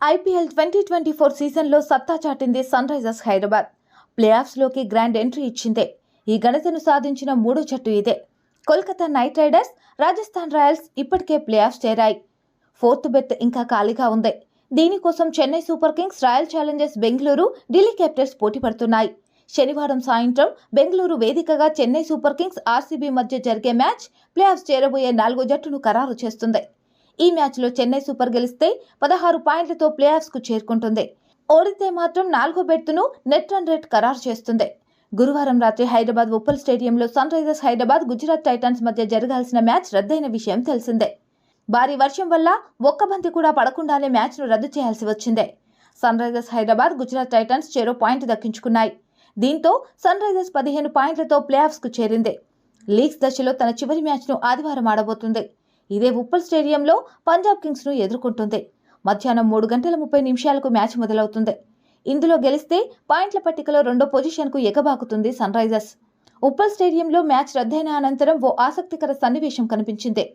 IPL 2024 సీజన్లో సత్తా చాటింది సన్ రైజర్స్ హైదరాబాద్. ప్లేఆఫ్స్లోకి గ్రాండ్ ఎంట్రీ ఇచ్చిందే. ఈ ఘనతను సాధించిన మూడో జట్టు ఇదే. Kolkata Knight Riders, Rajasthan Royals ఇప్పటికే ప్లేఆఫ్స్ చేరాయి. ఫోర్త్ బెర్త్ ఇంకా ఖాళీగా ఉంది. దీనికోసం Chennai Super Kings, Royal Challengers Bengaluru, Delhi Capitals పోటీ పడుతున్నాయి. శనివారం సాయంత్రం బెంగళూరు వేదికగా చెన్నై సూపర్ కింగ్స్, ఆర్సీబీ మధ్య జరిగే మ్యాచ్ ప్లేఆఫ్స్ చేరబోయే నాలుగో జట్టును ఖరారు చేస్తుంది. ఈ మ్యాచ్లో చెన్నై సూపర్ గెలిస్తే 16 పాయింట్లతో ప్లేఆఫ్స్కు చేరుకుంటుంది. ఓడితే మాత్రం నాలుగో బెర్త్ను నెట్ రన్ రేట్ ఖరారు చేస్తుంది. గురువారం రాత్రి హైదరాబాద్ ఉప్పల్ స్టేడియంలో Sunrisers Hyderabad, Gujarat Titans మధ్య జరగాల్సిన మ్యాచ్ రద్దయిన విషయం తెలిసిందే. భారీ వర్షం వల్ల ఒక్క బంతి కూడా పడకుండానే మ్యాచ్ను రద్దు చేయాల్సి వచ్చిందే. Sunrisers Hyderabad, Gujarat Titans చెరో పాయింట్ దక్కించుకున్నాయి. దీంతో సన్ రైజర్స్ 15 పాయింట్లతో ప్లేఆఫ్స్కు చేరింది. లీగ్స్ దశలో తన చివరి మ్యాచ్ను ఆదివారం ఆడబోతుంది. ఇదే ఉప్పల్ స్టేడియంలో పంజాబ్ కింగ్స్ను ఎదుర్కొంటుంది. మధ్యాహ్నం 3:30 మ్యాచ్ మొదలవుతుంది. ఇందులో గెలిస్తే పాయింట్ల పట్టికలో రెండో పొజిషన్కు ఎగబాకుతుంది సన్ రైజర్స్. ఉప్పల్ స్టేడియంలో మ్యాచ్ రద్దయిన అనంతరం ఓ ఆసక్తికర సన్నివేశం కనిపించింది.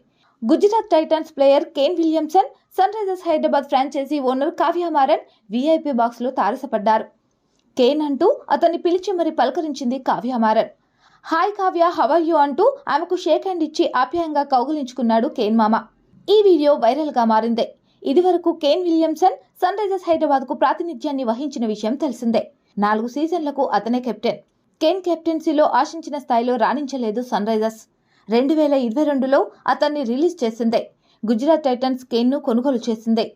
Gujarat Titans player Kane Williamson, Sunrisers Hyderabad franchise owner Kavya Maran VIP బాక్స్లో తారసపడ్డారు. కేన్ అంటూ అతన్ని పిలిచి మరీ పలకరించింది Kavya Maran. Hi Kavya, how are you అంటూ ఆమెకు షేక్ హ్యాండ్ ఇచ్చి ఆప్యాయంగా కౌగిలించుకున్నాడు కేన్ మామ. ఈ వీడియో వైరల్గా మారింది. ఇదివరకు కేన్ విలియమ్సన్ సన్ రైజర్స్ హైదరాబాద్కు ప్రాతినిధ్యాన్ని వహించిన విషయం తెలిసిందే. 4 సీజన్లకు అతనే కెప్టెన్. కేన్ కెప్టెన్సీలో ఆశించిన స్థాయిలో రాణించలేదు సన్ రైజర్స్. 2022లో అతన్ని రిలీజ్ చేసిందే. గుజరాత్ టైటన్స్ కేన్ను కొనుగోలు చేసిందే.